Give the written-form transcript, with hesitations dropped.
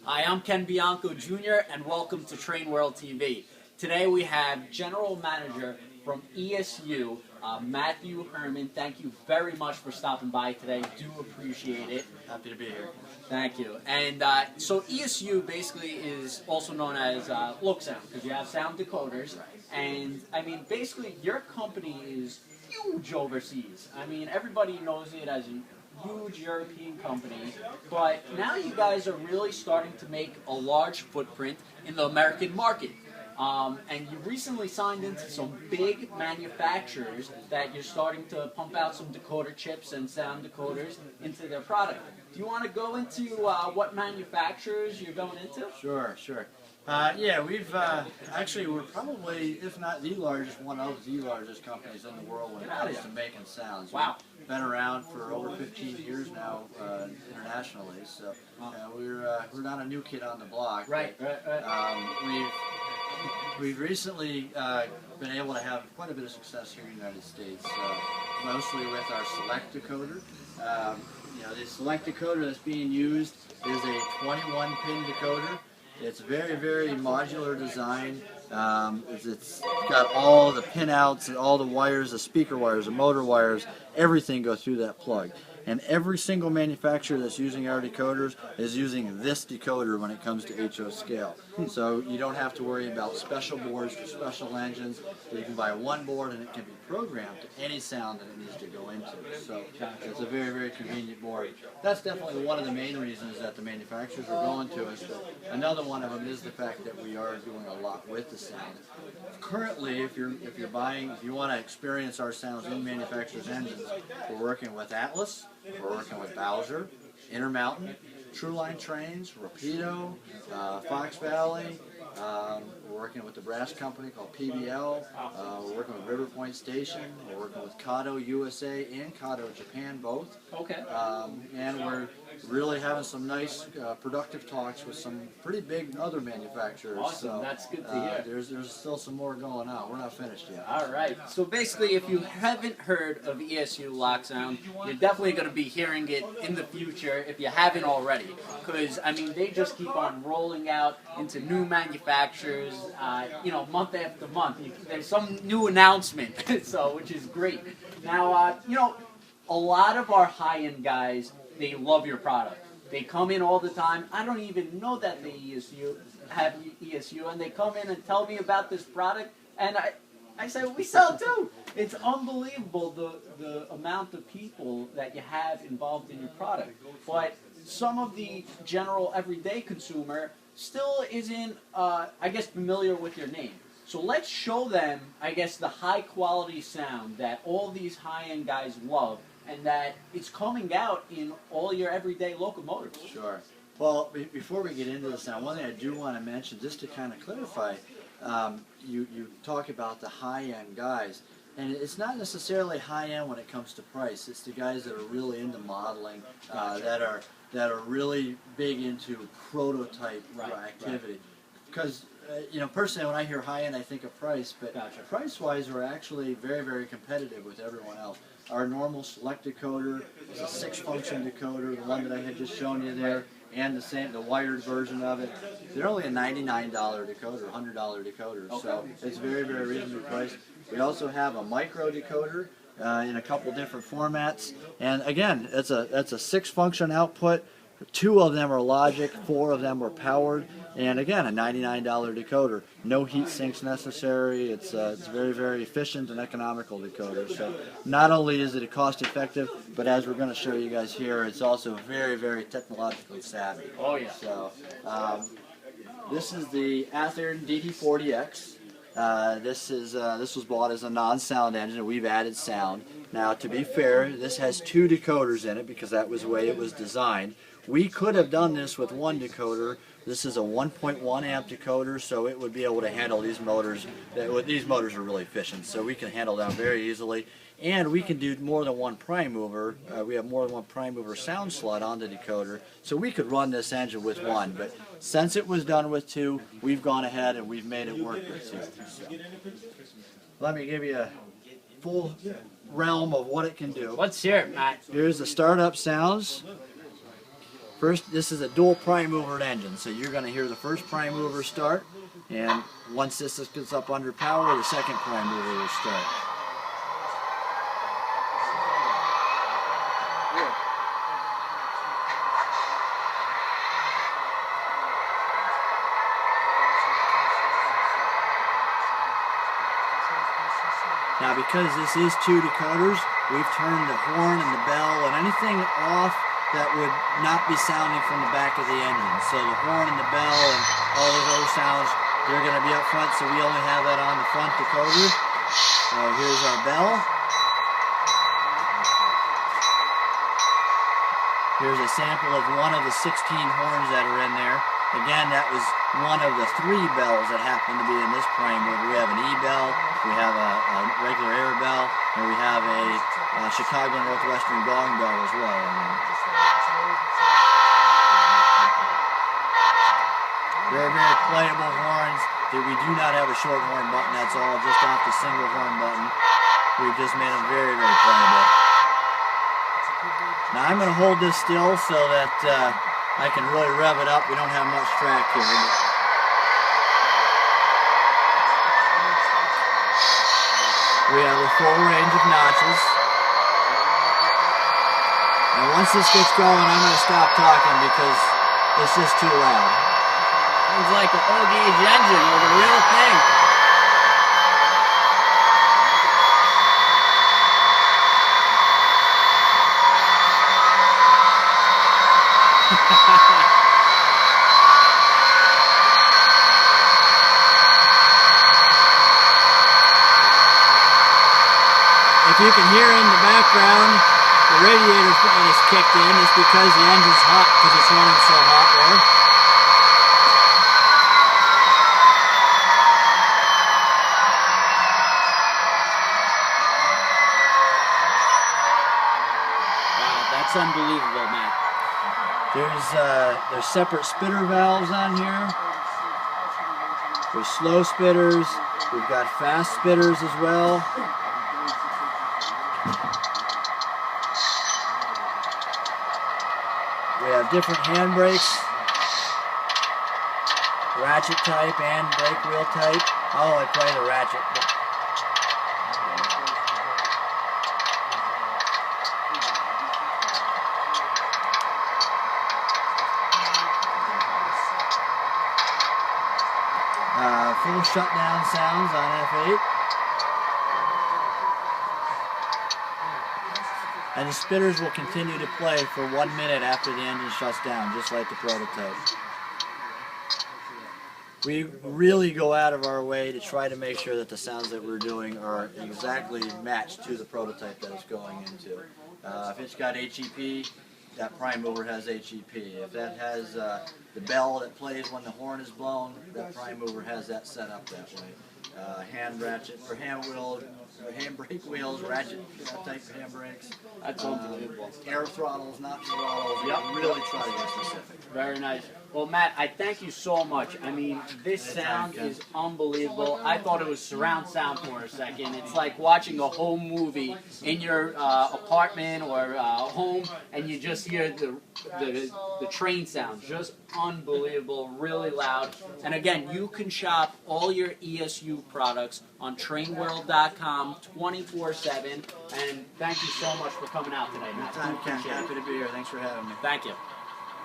Hi, I'm Ken Bianco Jr. and welcome to TrainWorldTV. Today we have General Manager from ESU, Matthew Herman. Thank you very much for stopping by today. Do appreciate it. Happy to be here. Thank you. And so ESU basically is also known as Look Sound, because you have sound decoders. And I mean, basically your company is huge overseas. I mean, everybody knows it as a huge European company, but now you guys are really starting to make a large footprint in the American market. And you recently signed into some big manufacturers that you're starting to pump out some decoder chips and sound decoders into their product. Do you want to go into what manufacturers you're going into? Sure. Yeah, we've actually, we're probably, if not the largest, one of the largest companies in the world when it comes to making sounds. Wow. We've been around for over 15 years now internationally, so we're not a new kid on the block. Right. We've recently been able to have quite a bit of success here in the United States, mostly with our Select decoder. The Select decoder that's being used is a 21-pin decoder. It's very, very modular design. It's got all the pinouts and all the wires, the speaker wires, the motor wires, everything go through that plug. And every single manufacturer that's using our decoders is using this decoder when it comes to HO scale. So you don't have to worry about special boards for special engines. You can buy one board and it can be programmed to any sound that it needs to go into. So it's a very, very convenient board. That's definitely one of the main reasons that the manufacturers are going to us. But another one of them is the fact that we are doing a lot with the sound. Currently, if you want to experience our sounds in manufacturers' engines, we're working with Atlas. We're working with Bowser, Intermountain, Trueline Trains, Rapido, Fox Valley. We're working with the brass company called PBL. We're working with River Point Station. We're working with Kato USA and Kato Japan both. Okay. And we're really having some nice productive talks with some pretty big other manufacturers. Awesome. So, that's good to hear. There's still some more going on. We're not finished yet. All right. So basically, if you haven't heard of ESU Lock Sound, you're definitely going to be hearing it in the future if you haven't already. Because, I mean, they just keep on rolling out into new manufacturers, month after month. There's some new announcement, which is great. Now, a lot of our high-end guys, they love your product. They come in all the time. I don't even know that they have ESU, and they come in and tell me about this product, and I say, we sell too. It's unbelievable the amount of people that you have involved in your product. But some of the general everyday consumer still isn't, familiar with your name. So let's show them, the high quality sound that all these high-end guys love, and that it's coming out in all your everyday locomotives. Sure. Well, before we get into the sound, one thing I do want to mention, just to kind of clarify, you talk about the high-end guys, and it's not necessarily high-end when it comes to price. It's the guys that are really into modeling, that are really big into prototype activity. Because personally, when I hear high-end, I think of price, but price-wise, we're actually very, very competitive with everyone else. Our normal Select decoder is a 6-function decoder, the one that I had just shown you there, and the wired version of it. They're only a $99 decoder, $100 decoder, so it's very, very reasonably priced. We also have a micro decoder in a couple different formats, and again, that's a 6-function output. 2 of them are logic, 4 of them are powered, and again, a $99 decoder. No heat sinks necessary. It's very, very efficient and economical decoder. So not only is it cost effective, but as we're going to show you guys here, it's also very, very technologically savvy. Oh yeah. So this is the Athearn DD40X. This was bought as a non-sound engine, and we've added sound. Now, to be fair, this has 2 decoders in it because that was the way it was designed. We could have done this with 1 decoder. This is a 1.1 amp decoder, so it would be able to handle these motors. These motors are really efficient, so we can handle them very easily. And we can do more than one prime mover. We have more than one prime mover sound slot on the decoder, so we could run this engine with 1. But since it was done with 2, we've gone ahead and we've made it work with 2. So, let me give you a full realm of what it can do. Let's hear it, Matt. Here's the startup sounds. First, this is a dual prime mover engine, so you're going to hear the first prime mover start, and once this gets up under power, the second prime mover will start. Now, because this is two decoders, we've turned the horn and the bell and anything off that would not be sounding from the back of the engine. So the horn and the bell and all those other sounds, they're going to be up front, so we only have that on the front decoder. Here's our bell. Here's a sample of one of the 16 horns that are in there. Again, that was one of the 3 bells that happen to be in this prime mover. We have an E bell, we have a regular air bell, and we have a Chicago Northwestern gong bell as well. Very, very playable horns. We do not have a short horn button. That's all just off the single horn button. We've just made them very, very playable. Now I'm going to hold this still so that I can really rev it up. We don't have much track here. We have a full range of notches. And once this gets going, I'm going to stop talking because it's just too loud. Sounds like an all-gauge engine with a real thing. If you can hear in the background, the radiator fan is kicked in. It's because the engine's hot because it's running so hot there. Wow, that's unbelievable, Matt. There's separate spitter valves on here. There's slow spitters. We've got fast spitters as well. We have different handbrakes, ratchet type and brake wheel type. Oh, I play the ratchet. Full shutdown sounds on F8. And the spitters will continue to play for 1 minute after the engine shuts down, just like the prototype. We really go out of our way to try to make sure that the sounds that we're doing are exactly matched to the prototype that it's going into. If it's got HEP, that prime mover has HEP. If that has the bell that plays when the horn is blown, that prime mover has that set up that way. Hand ratchet for hand wheel, hand brake wheels, ratchet type hand brakes. That's unbelievable. Air throttles, not throttles. Yep. Really try to get specific. Very nice. Well, Matt, I thank you so much. I mean, this sound is unbelievable. I thought it was surround sound for a second. It's like watching a home movie in your apartment or home, and you just hear the train sound. Just unbelievable, really loud. And again, you can shop all your ESU products on TrainWorld.com 24/7. And thank you so much for coming out today, Matt. Anytime, Ken. Happy to be here. Thanks for having me. Thank you.